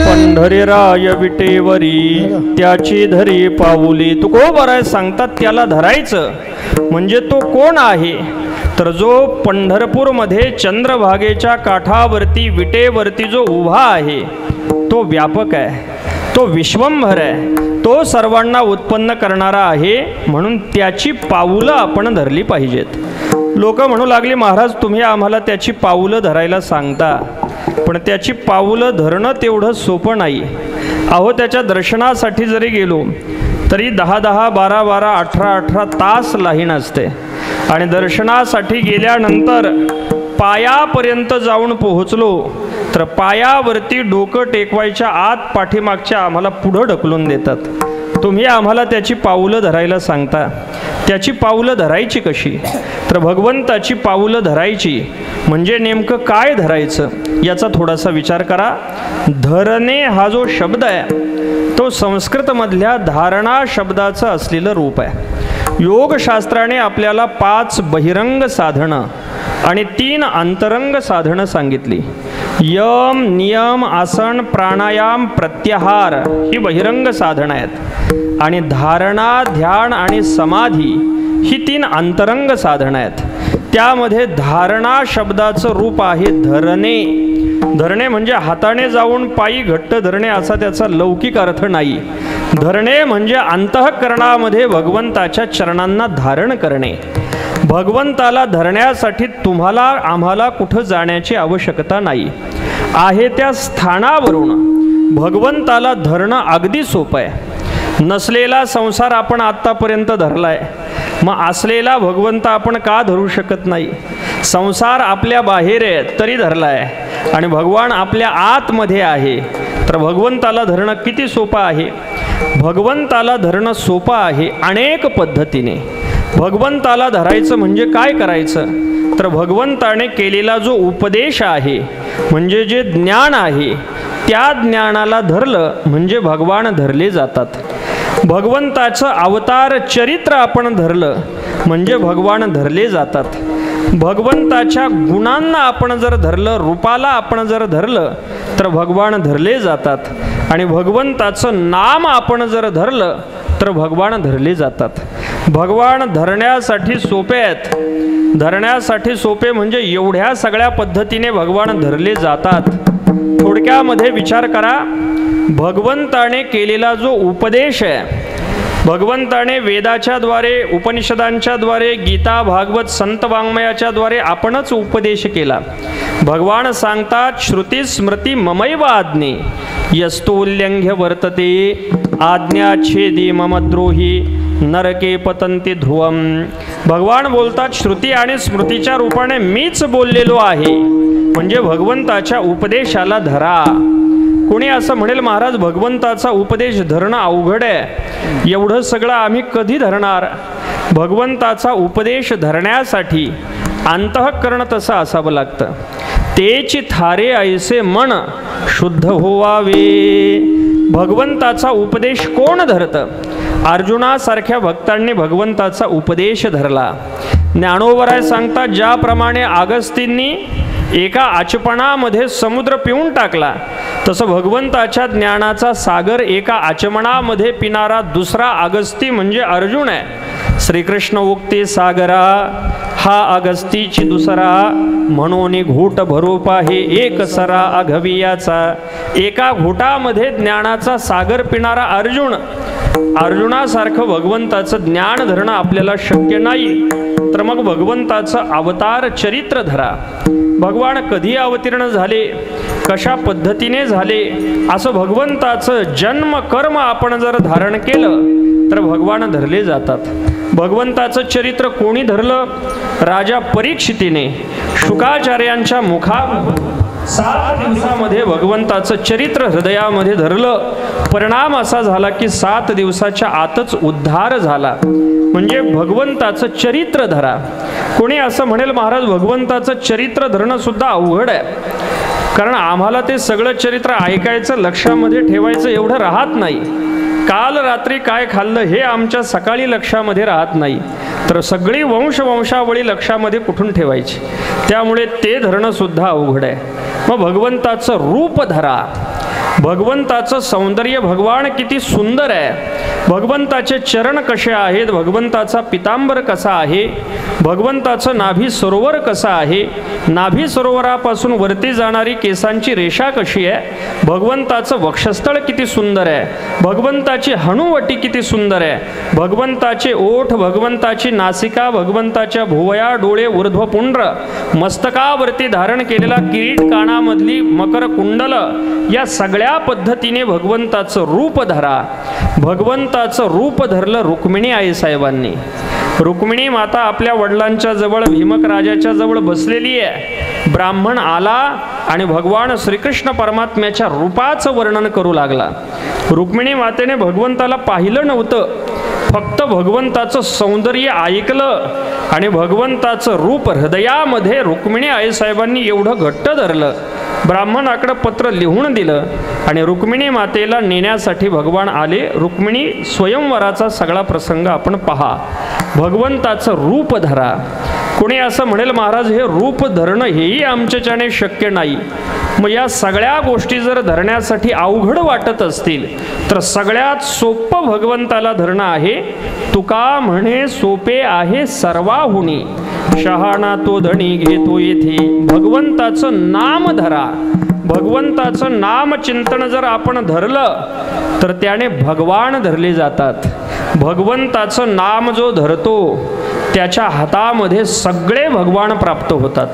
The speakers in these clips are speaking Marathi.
पंढरी राय विटेवरी त्याची धरी पाऊली. तुकोबराय सांगतात त्याला धरायचं म्हणजे तो कोण आहे तर जो पंढरपूरमध्ये चंद्रभागेच्या काठावरती विटेवरती जो उभा आहे तो व्यापक आहे, तो विश्वंभर आहे, तो सर्वांना उत्पन्न करणारा आहे. म्हणून त्याची पाऊलं आपण धरली पाहिजेत. लोक म्हणू लागली महाराज तुम्ही आम्हाला त्याची पाऊलं धरायला सांगता, पण त्याची पाऊलं धरणं तेवढं सोपं नाही. अहो त्याच्या दर्शनासाठी जरी गेलो तरी 10-10, 12-12, 18-18 तास लाईन असते. आणि दर्शनासाठी गेल्यानंतर पायापर्यंत जाऊन पोहोचलो तर पायावरती डोकं टेकवायच्या आत पाठीमागच्या आम्हाला पुढं ढकलून देतात. तुम्ही आम्हाला त्याची पाऊलं धरायला सांगता. त्याची पाऊलं धरायची कशी तर भगवंताची पाऊलं धरायची म्हणजे नेमकं काय धरायचं याचा थोडासा विचार करा. धरणे हा जो शब्द आहे तो संस्कृतमधल्या धारणा शब्दाचं असलेलं रूप आहे. योगशास्त्राने आपल्याला 5 बहिरंग साधनं आणि 3 अंतरंग साधनं सांगितली. यम, नियम, आसन, प्राणायाम, प्रत्याहार ही बहिरंग साधनं आहेत आणि धारणा, ध्यान आणि समाधी ही 3 अंतरंग साधनं आहेत. त्यामध्ये धारणा शब्दाचं रूप आहे धरणे. धरणे म्हणजे हाताने जाऊन पायी घट्ट धरणे असा त्याचा लौकिक अर्थ नाही. धरणे म्हणजे अंतःकरणामध्ये भगवंताच्या चरणांना धारण करणे. भगवंताला धरण्यासाठी तुम्हाला आम्हाला कुठं जाण्याची आवश्यकता नाही. आहे त्या स्थानावरून भगवंताला धरणं अगदी सोपं आहे. नसलेला संसार आपण आत्तापर्यंत धरलाय, मग असलेला भगवंत आपण का धरू शकत नाही. संसार आपल्या बाहेर आहे तरी धरलाय आणि भगवान आपल्या आतमध्ये आहे तर भगवंताला धरणं किती सोपं आहे. भगवंताला धरणं सोपं आहे अनेक पद्धतीने. भगवंताला धरायचं म्हणजे काय करायचं तर भगवंताने केलेला जो उपदेश आहे म्हणजे जे ज्ञान आहे त्या ज्ञानाला धरलं म्हणजे भगवान धरले जातात. भगवंताचं अवतार चरित्र आपण धरलं म्हणजे भगवान धरले जातात. भगवंताच्या गुणांना आपण जर धरलं, रूपाला आपण जर धरलं तर भगवान धरले जातात. आणि भगवंताचं नाम आपण जर धरलं तर भगवान धरले जातात. भगवान धरण्यासाठी सोपे आहेत. धरण्यासाठी सोपे म्हणजे एवढ्या सगळ्या पद्धतीने भगवान धरले जातात. थोडक्यामध्ये विचार करा. भगवंताने केलेला जो उपदेश आहे, भगवंताने वेदाच्या द्वारे, उपनिषदांच्या द्वारे, गीता, भागवत, संत वाङ्मयाच्या द्वारे आपणच उपदेश केला. भगवान सांगतात श्रुती स्मृती ममैव आज्ञे यस्तोल्लंघ्य वर्तते आज्ञाच्छेदी ममद्रोही नरके पतंती ध्रुवम. भगवान बोलतात श्रुती आणि स्मृतीच्या रूपाने मीच बोललेलो आहे म्हणजे भगवंताच्या उपदेशाला धरा. कोणी असं म्हणेल महाराज भगवंताचा उपदेश धरणं अवघड आहे, एवढं सगळं आम्ही कधी धरणार. भगवंताचा उपदेश धरण्यासाठी अंतःकरण तसं असावं लागतं. तेची थारे ऐसे मन शुद्ध होवावे. भगवंताचा उपदेश कोण धरतं. अर्जुनासारख्या भक्तांनी भगवंताचा उपदेश धरला. ज्ञानोबराय सांगतात ज्याप्रमाणे अगस्तींनी एका आचमनामध्ये समुद्र पिऊन टाकला तसं भगवंताच्या ज्ञानाचा सागर एका आचमनामध्ये पिणारा दुसरा अगस्ती म्हणजे अर्जुन आहे. श्रीकृष्ण उक्ती सागरा हा अगस्तीची दुसरा म्हणून घोट भरोपा हे एक सरा अघवियाचा. एका घोटामध्ये ज्ञानाचा सागर पिणारा अर्जुन. अर्जुनासारखं भगवंताचं ज्ञान धरणं आपल्याला शक्य नाही तर मग भगवंताचं अवतार चरित्र धरा. भगवान कधी अवतीर्ण झाले, कशा पद्धतीने झाले असं भगवंताचं जन्म कर्म आपण जर धारण केलं तर भगवान धरले जातात. भगवंताचं चरित्र कोणी धरलं. राजा परीक्षितीने शुकाचार्यांच्या मुखात 7 दिवसामध्ये भगवंताचं चरित्र हृदयामध्ये धरलं. परिणाम असा झाला की 7 दिवसाच्या आतच उद्धार झाला. म्हणजे भगवंताचं चरित्र धरा. कोणी असं म्हणेल महाराज भगवंताचं चरित्र धरणं सुद्धा अवघड आहे, कारण आम्हाला ते सगळं चरित्र ऐकायचं, लक्षामध्ये ठेवायचं एवढं राहत नाही. काल रात्री काय खाल्लं हे आमच्या सकाळी लक्षामध्ये राहत नाही, तर सगळी वंशावळी लक्षामध्ये कुठून ठेवायची. त्यामुळे ते धरणं सुद्धा अवघड आहे. मग भगवंताचं रूप धरा. भगवंताचं सौंदर्य, भगवान किती सुंदर आहे, भगवंताचे चरण कसे आहेत, भगवंताचा पितांबर कसा आहे, भगवंताचं नाभी सरोवर कसं आहे, नाभी सरोवरापासून वरती जाणारी केसांची रेषा कशी आहे, भगवंताचं वक्षस्थळ किती सुंदर आहे, भगवंताची हनुवटी किती सुंदर आहे, भगवंताचे ओठ, भगवंताची नासिका, भगवंताच्या भुवया, डोळे, ऊर्ध्वपुंड्र, मस्तकावरती धारण केलेला किरीट, कानामधली मकर कुंडल, या सगळ्या पद्धतीने भगवंताचं रूप धरा. भगवंताचं रूप धरलं रुक्मिणी आई साहेबांनी. रुक्मिणी माता आपल्या वडिलांच्या जवळ, भीमक राजाच्या जवळ बसलेली आहे. ब्राह्मण आला आणि भगवान श्रीकृष्ण परमात्म्याच्या रूपाचं वर्णन करू लागला. रुक्मिणी मातेने भगवंताला पाहिलं नव्हतं, फक्त भगवंताचं सौंदर्य ऐकलं आणि भगवंताचं रूप हृदयामध्ये रुक्मिणी आईसाहेबांनी एवढं घट्ट धरलं. ब्राह्मणाकडे पत्र लिहून दिलं आणि रुक्मिणी मातेला नेण्यासाठी भगवान आले. रुक्मिणी स्वयंवराचा सगळा प्रसंग आपण पहा. भगवंताचं रूप धरा. कोणी असं म्हणेल महाराज हे रूप धरणं हेही आमच्याच्याने शक्य नाही. मग या सगळ्या गोष्टी जर धरण्यासाठी अवघड वाटत असतील तर सगळ्यात सोपं भगवंताला धरणं आहे. तुका म्हणे सोपे आहे सर्वाहुनी, शहाणा तो धणी घेतो येथे. भगवंताचं नाम धरा. भगवंताचं नाम चिंतन जर आपण धरलं तर त्याने भगवान धरले जातात. भगवंताचं नाम जो धरतो त्याच्या हातामध्ये सगळे भगवान प्राप्त होतात.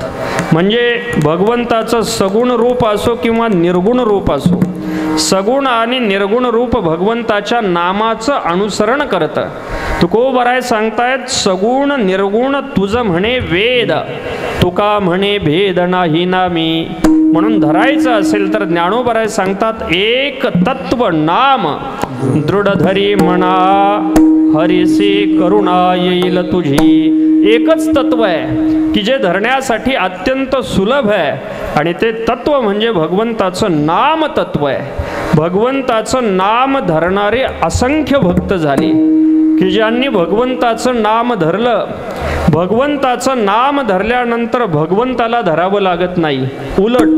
म्हणजे भगवंताचं सगुण रूप असो किंवा निर्गुण रूप असो, सगुण आणि निर्गुण रूप भगवंताच्या नामाचं अनुसरण करतं. तुकोबराय सांगतायत सगुण निर्गुण तुझं म्हणे वेद, तुका म्हणे भेद नाही नामी. म्हणून धरायचं असेल तर ज्ञानोबराय सांगतात एक तत्व नाम दृढ धरी म्हणा, हरिसे करुणा येईल तुझी. एकच तत्व आहे की जे धरण्यासाठी अत्यंत सुलभ आहे आणि ते तत्व म्हणजे भगवंताचं नाम तत्व आहे. भगवंताचं नाम धरणारे असंख्य भक्त झाले की ज्यांनी भगवंताचं नाम धरलं. भगवंताचं नाम धरल्यानंतर भगवंताला धरावं लागत नाही, उलट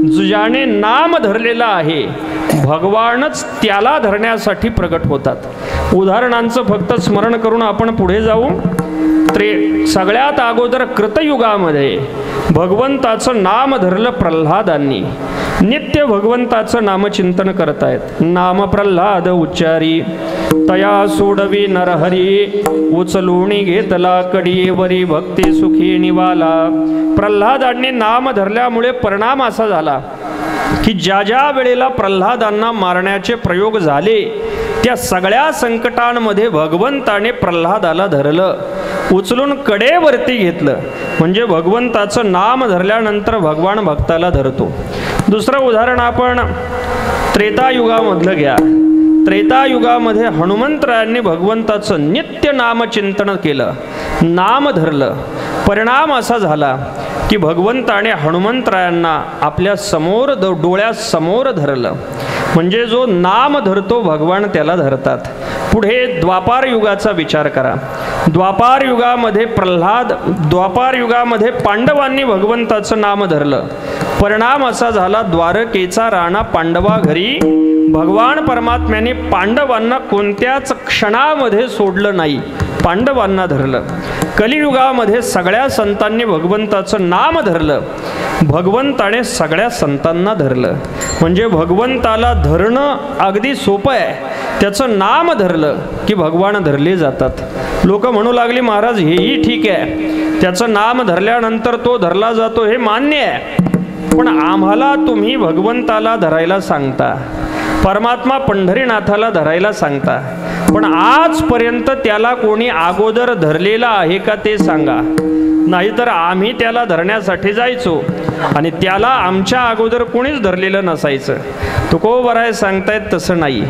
ज्याने नाम धरलेला आहे भगवानच त्याला धरण्यासाठी प्रकट होतात. उदाहरणांचं फक्त स्मरण करून आपण पुढे जाऊ. सगळ्यात अगोदर कृतयुगामध्ये भगवंताचं नाम धरलं प्रल्हादांनी. नित्य भगवंताचं नामचिंतन करतायत. नाम प्रल्हाद उच्चारी तया सोडवी नरहरी, उचलूणी घेतला कडीवरी भक्ती सुखी निवाला. प्रल्हादांनी नाम धरल्यामुळे परिणाम असा झाला की ज्या ज्या वेळेला प्रल्हादांना मारण्याचे प्रयोग झाले त्या सगळ्या संकटांमध्ये भगवंताने प्रल्हादाला धरलं, उचलून कडेवरती घेतलं. म्हणजे भगवंताचं नाम धरल्यानंतर भगवान भक्ताला धरतो. दुसरं उदाहरण आपण त्रेतायुगामधलं घ्या. त्रेतायुगामध्ये हनुमंतरायांनी भगवंताचं नित्य नामचिंतन केलं, नाम धरलं. परिणाम असा झाला की भगवंताने हनुमंतरायांना आपल्या समोर डोळ्यासमोर धरलं. म्हणजे जो नाम धरतो भगवान त्याला धरतात. पुढे द्वापार युगाचा विचार करा. द्वापार युगामध्ये पांडवांनी भगवंताचं नाम धरलं. परिणाम असा झाला द्वारकेचा राणा पांडवा घरी भगवान परमात्म्याने पांडवांना कोणत्याच क्षणामध्ये सोडलं नाही, पांडवांना धरलं. कलियुगामध्ये सगळ्या संतांनी भगवंताचं नाम धरलं, भगवंताने सगळ्या संतांना धरलं. म्हणजे भगवंताला धरणं अगदी सोपं आहे. त्याचं नाम धरलं की भगवान धरले जातात. लोक म्हणू लागली महाराज हेही ठीक आहे, त्याचं नाम धरल्यानंतर तो धरला जातो हे मान्य आहे, पण आम्हाला तुम्ही भगवंताला धरायला सांगता, परमात्मा पंढरीनाथाला धरायला सांगता, पण आजपर्यंत त्याला कोणी अगोदर धरलेला आहे का ते सांगा. नाहीतर आम्ही त्याला धरण्यासाठी जायचो आणि त्याला आमच्या अगोदर कोणीच धरलेलं नसायचं. तुकोबराय सांगतायत तसं नाही.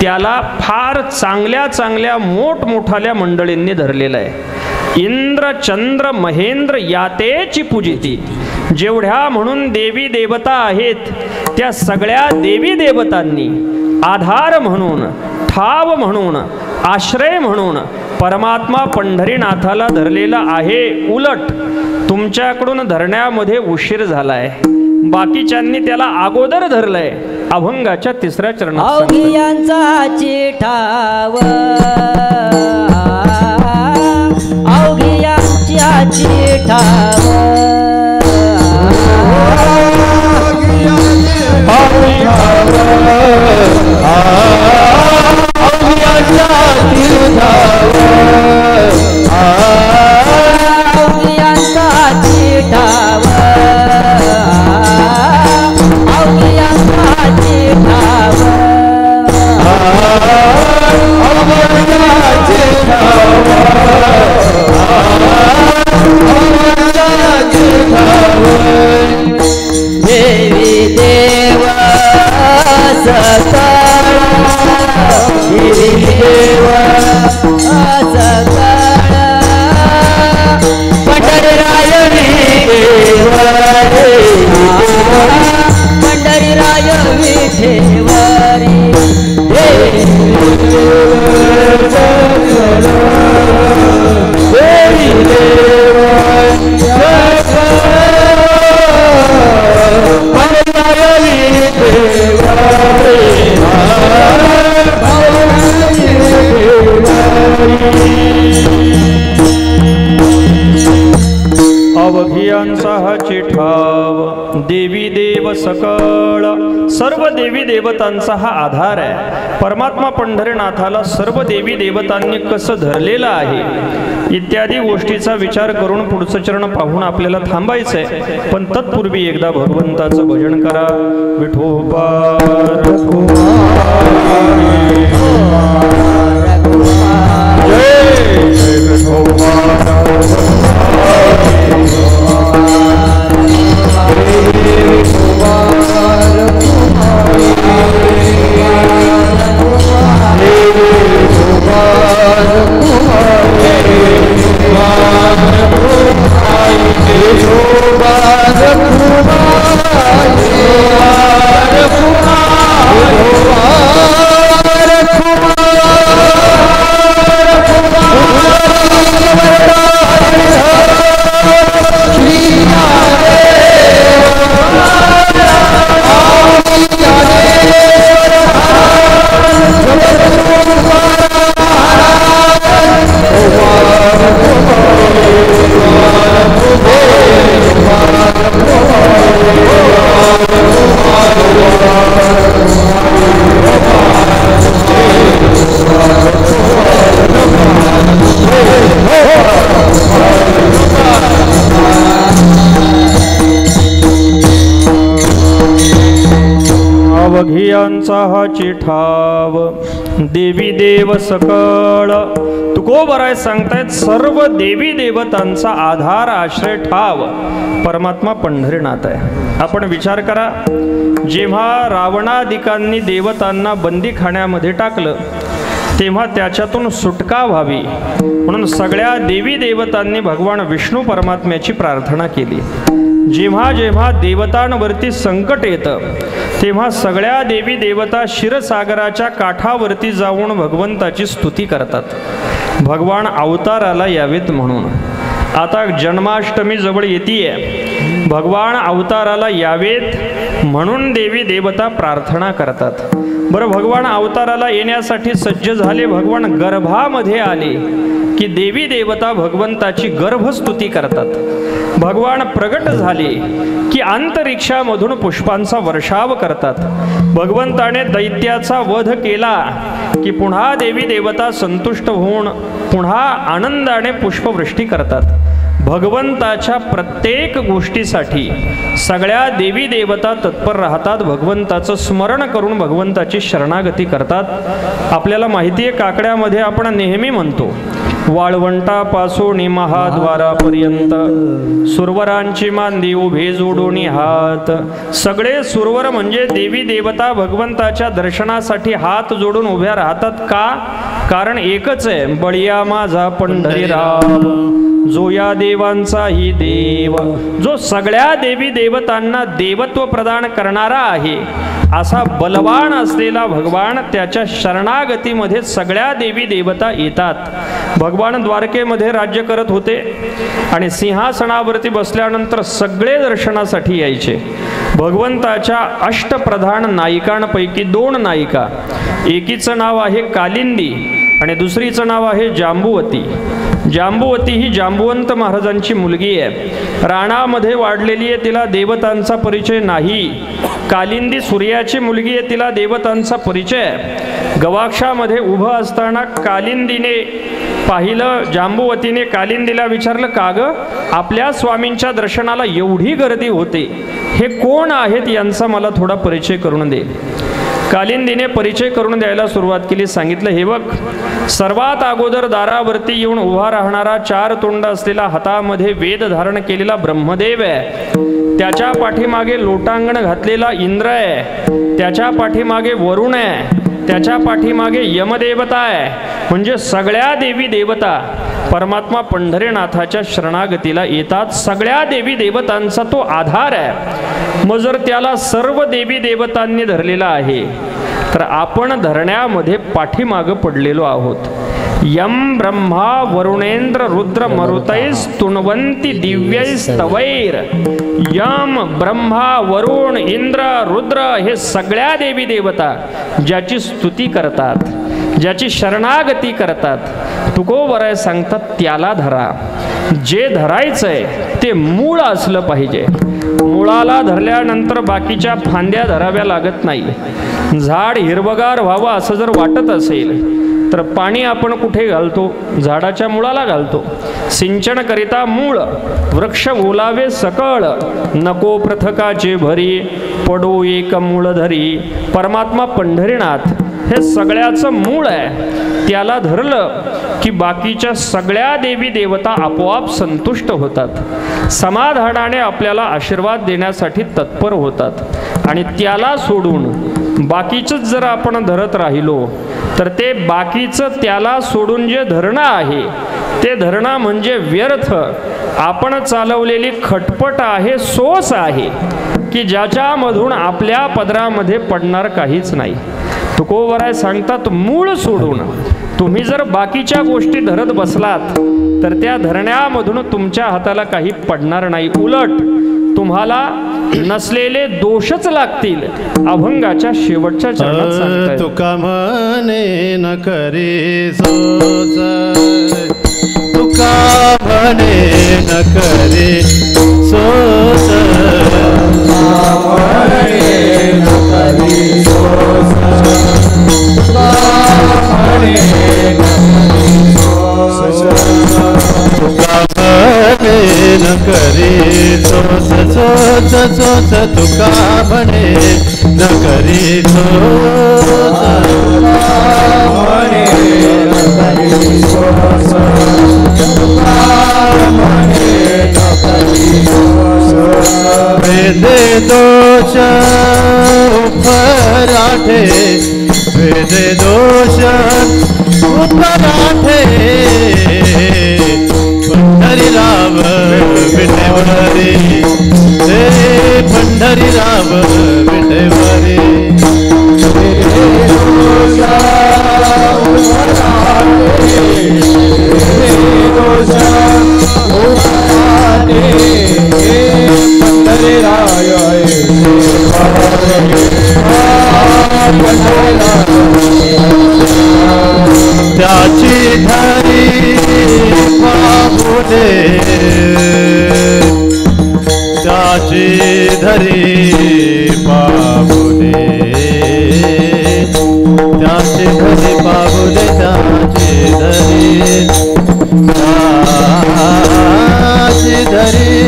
त्याला फार चांगल्या चांगल्या मोठमोठाल्या मंडळींनी धरलेलं आहे. इंद्र चंद्र महेंद्र यातेची पूजिती. जेवढ्या म्हणून देवी देवता आहेत त्या सगळ्या देवी देवतांनी आधार म्हणून, ठाव म्हणून, आश्रय म्हणून परमात्मा पंढरीनाथाला धरलेला आहे. उलट तुमच्याकडून धरण्यामध्ये उशीर झालाय. बाकीच्यांनी त्याला अगोदर धरलंय अभंगाच्या तिसऱ्या चरणात. अवघियांचा चिठाव अवघियांच्या चिठाव अवघियांचा हा चिठाव देवी देव सकळ सर्व देवी देवतांचा हा आधार आहे. परमात्मा पंढरीनाथाला सर्व देवी देवतांनी कसं धरलेलं आहे इत्यादी गोष्टीचा विचार करून पुढचं चरण पाहून आपल्याला थांबायचंय. पण तत्पूर्वी एकदा भगवंताचं भजन करा. विठोबा अवघियांचा हा चिठाव देवी देव सकळ तुकोबराय सांगतायत सर्व देवी देवतांचा आधार आश्रय ठाव परमात्मा पंढरीनाथ आहे. आपण विचार करा, जेव्हा रावणादिकांनी देवतांना बंदीखान्यामध्ये टाकलं तेव्हा त्याच्यातून सुटका व्हावी म्हणून सगळ्या देवी देवतांनी भगवान विष्णू परमात्म्याची प्रार्थना केली. जेव्हा जेव्हा देवतांवरती संकट येतं तेव्हा सगळ्या देवी देवता क्षीरसागराच्या काठावरती जाऊन भगवंताची स्तुती करतात, भगवान अवताराला यावेत म्हणून. आता जन्माष्टमी जवळ येतीये, भगवान अवताराला यावेत म्हणून देवी देवता प्रार्थना करतात. बरं, भगवान अवताराला येण्यासाठी सज्ज झाले, भगवान गर्भामध्ये आले की देवी देवता भगवंताची गर्भस्तुती करतात. भगवान प्रगट झाले की अंतरिक्षामधून पुष्पांचा वर्षाव करतात. भगवंताने दैत्याचा वध केला की पुन्हा देवी देवता संतुष्ट होऊन पुन्हा आनंदाने पुष्पवृष्टी करतात. भगवंताच्या प्रत्येक गोष्टीसाठी सगळ्या देवी देवता तत्पर राहतात, भगवंताचं स्मरण करून भगवंताची शरणागती करतात. आपल्याला माहिती आहे, काकड्यामध्ये आपण नेहमी म्हणतो वाळवंटापासून महाद्वारापर्यंत सुरवरांची मांदी उभे जोडून हात. सगळे सुरवर म्हणजे देवी देवता भगवंताच्या दर्शनासाठी हात जोडून उभ्या राहतात. का? कारण एकच आहे, बळिया माझा पंढरीराम जो या देवांचाही देव, जो सगळ्या देवी देवतांना देवत्व प्रदान करणारा आहे, असा बलवान असलेला भगवान त्याच्या शरणागतीमध्ये सगळ्या देवी देवता येतात। भगवान द्वारकेमध्ये राज्य करत होते आणि सिंहासनावरती बसल्यानंतर सगळे दर्शनासाठी यायचे। भगवंताच्या अष्टप्रधान नायिकांपैकी 2 नायिका, एकीचं नाव आहे कालिंदी आणि दुसरीचं नाव आहे जांबुवती। जांबुवती ही जांबुवंत महाराजांची मुलगी आहे, राणामध्ये वाढलेली आहे, तिला देवतांचा परिचय नाही। कालिंदी सूर्याची मुलगी आहे, तिला देवतांचा परिचय आहे। गवाक्षामध्ये उभं असताना कालिंदीने पाहिलं, जांबुवतीने कालिंदीला विचारलं, का ग आपल्या स्वामींच्या दर्शनाला एवढी गर्दी होते, हे कोण आहेत, यांचा मला थोडा परिचय करून दे। कालिंदीने परिचय करून द्यायला सुरुवात केली। सांगितलं, हे बघ, सर्वात अगोदर दारावरती येऊन उभा राहणारा 4 तोंड असलेला हातामध्ये वेद धारण केलेला ब्रह्मदेव आहे, त्याच्या पाठीमागे लोटांगण घातलेला इंद्र आहे, त्याच्या पाठीमागे वरुण आहे, त्याच्या पाठीमागे यमदेवता आहे, म्हणजे सगळ्या देवी देवता परमात्मा पंढरीनाथाच्या शरणागतीला येतात। सगळ्या देवी देवतांचा तो आधार आहे। मग जर त्याला सर्व देवी देवतांनी धरलेला आहे, तर आपण धरण्यामध्ये पाठीमागं पडलेलो आहोत। यम ब्रह्मा वरुणेंद्र रुद्र मरुतैस तुणवंती दिव्यैस्तवैर। यम ब्रह्मा वरुण इंद्र रुद्र हे सगळ्या देवी देवता ज्याची स्तुती करतात, ज्याची शरणागती करतात, तुकोबराय सांगतात त्याला धरा। जे धरायचंय ते मूळ असलं पाहिजे। मुळाला धरल्यानंतर बाकीच्या फांद्या धराव्या लागत नाही। झाड हिरवगार व्हावं असं जर वाटत असेल तर पाणी आपण कुठे घालतो? झाडाच्या मुळाला घालतो। सिंचन करिता मूळ, वृक्ष ओलावे सकळ, नको पृथकाचे भरी, पडो एक मूळ धरी। परमात्मा पंढरीनाथ हे सगळ्याचं मूळ आहे, त्याला धरलं की बाकीच्या सगळ्या देवी देवता आपोआप संतुष्ट होतात, समाधानाने आपल्याला आशीर्वाद देण्यासाठी तत्पर होतात। आणि त्याला सोडून बाकीचंच जर आपण धरत राहिलो तर ते बाकीचं त्याला सोडून जे धरणं आहे ते धरणं म्हणजे व्यर्थ, आपण चालवलेली खटपट आहे, सोस आहे की ज्याच्यामधून आपल्या पदरामध्ये पडणार काहीच नाही। तुकोबराय सांगतात, मूळ सोडून तुम्ही जर बाकीच्या गोष्टी धरत बसलात तर त्या धरण्यामधून तुमच्या हाताला काही पडणार नाही, उलट तुम्हाला नसलेले दोषच लागतील। अभंगाच्या शेवटच्या चरणात सांगतात, तुका म्हणे न करे सोच, तुका म्हणे न करे सोच, तुका म्हणे न करे सोच, तुका म्हणे न करे सोच, सोच सोच तुका म्हणे न करे सोच, म्हणे न करे सोच, तुका म्हणे न करे सोच। वेदे दोष उपराठे, वेदे दोष उपराठे, पंढरी राव विठेवरी, हे पंढरी राव विठेवरी। त्याची धरी पाहुणे, त्याची धरी पाहुणे, त्याची धरी पाहुणे, त्याची धरी, त्याची धरी,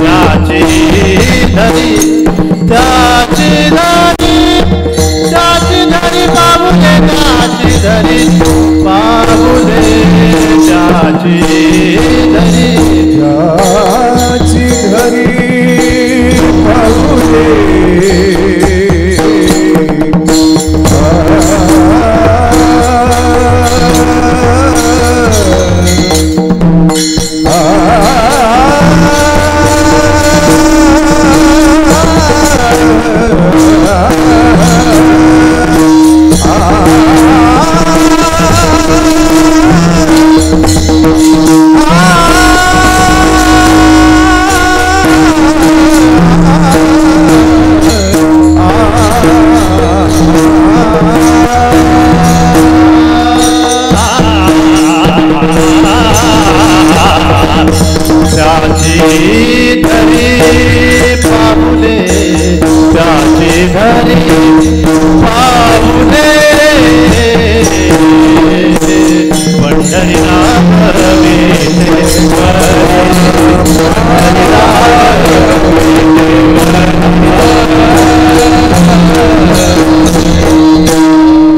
त्याची धरी, त्याची धरी, त्याची धरी पाहुणे, त्याची धरी पाहुणे, त्याची धरी, त्याची धरी पाहुणे। हरिनाम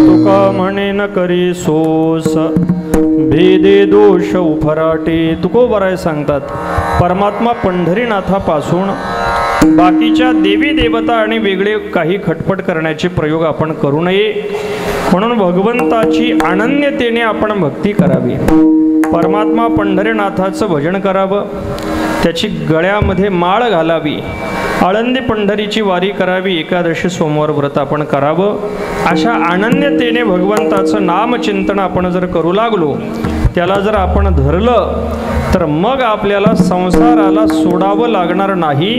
तुका म्हणे न करी सोस भेदे दोष उफराटे. तुकोबराय सांगतात परमात्मा पंढरीनाथापासून बाकीच्या देवी देवता आणि वेगळे काही खटपट करण्याचे प्रयोग आपण करू नये. म्हणून भगवंताची अनन्यतेने आपण भक्ती करावी. परमात्मा पंढरीनाथाचं भजन करावं, त्याची गळ्यामध्ये माळ घालावी, आळंदी पंढरीची वारी करावी, एकादशी सोमवार व्रत आपण करावं. अशा अनन्यतेने भगवंताचं नामचिंतन आपण जर करू लागलो, त्याला जर आपण धरलं, तर मग आपल्याला संसाराला सोडावं लागणार नाही,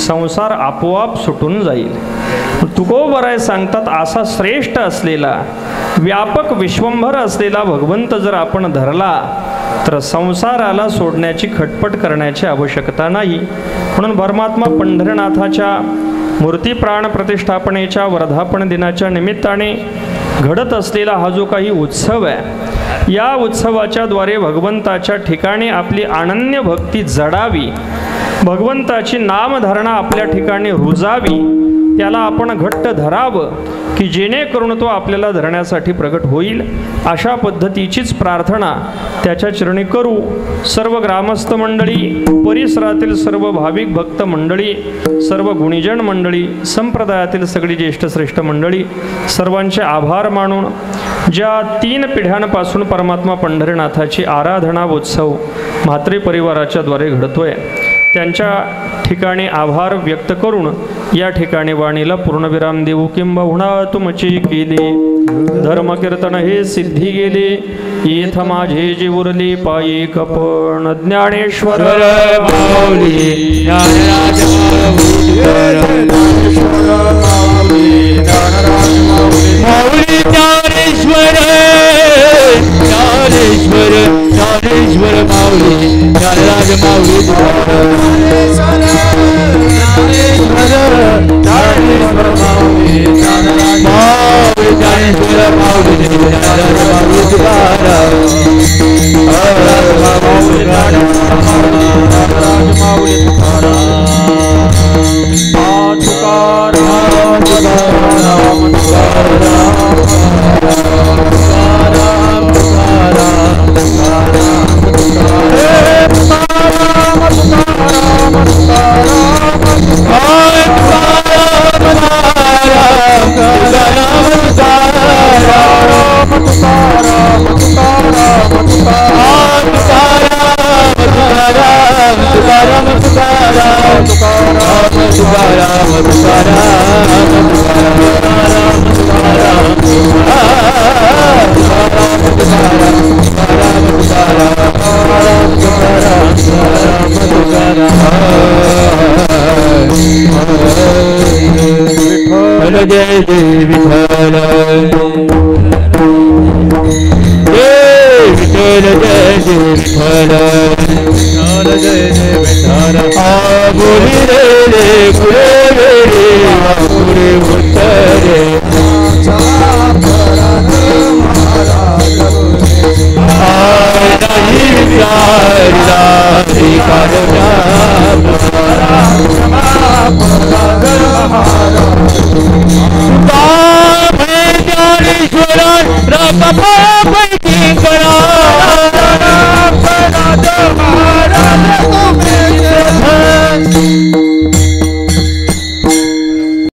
संसार आपोआप सुटून जाईल. तुकोबराय सांगतात असा श्रेष्ठ असलेला व्यापक विश्वंभर असलेला भगवंत जर आपण धरला तर संसाराला सोडण्याची खटपट करण्याची आवश्यकता नाही. म्हणून परमात्मा पंढरनाथाच्या मूर्ती प्राण प्रतिष्ठापनेच्या वर्धापन दिनाच्या निमित्ताने घडत असलेला हा जो काही उत्सव आहे, या उत्सवाच्या द्वारे भगवंताच्या ठिकाणी आपली अनन्य भक्ती जडावी, भगवंताची नामधारणा आपल्या ठिकाणी रुजावी, त्याला आपण घट्ट धरावं की जेणेकरून तो आपल्याला धरण्यासाठी प्रगट होईल. अशा पद्धतीचीच प्रार्थना त्याच्या चरणी करू. सर्व ग्रामस्थ मंडळी, परिसरातील सर्व भाविक भक्त मंडळी, सर्व गुणीजन मंडळी, संप्रदायातील सगळी ज्येष्ठ श्रेष्ठ मंडळी, सर्वांचे आभार मानून ज्या 3 पिढ्यांपासून परमात्मा पंढरीनाथाची आराधना उत्सव म्हात्रे परिवाराच्या द्वारे घडतोय, त्यांच्या ठिकाणी आभार व्यक्त करून या ठिकाणी वाणीला पूर्णविराम देऊ. किंबहुना तुमची केले धर्म कीर्तन हे सिद्धी गेले, येथ माझे जे उरले पायी कपण. ज्ञानेश्वर माऊली ज्ञानराज माऊली ज्ञानेश्वर ज्ञानेश्वर ज्ञानेश्वर माऊली ज्ञानराज माऊली ज्ञानेश्वर ज्ञानेश्वर माऊली ज्ञानराज माऊली ज्ञानेश्वर माऊली ज्ञानराज माऊली तुकाराम माऊली ज्ञानेश्वर माऊली तुकाराम तुकाराम तुकाराम जय जय विठ्ठल जय विठ्ठल जय जय विठ्ठल जय जय विठ्ठल बोली रे रे पुरे रे रे पुरे उत्तरे नाही विचारला श्रीकारणा ज्ञानेश्वर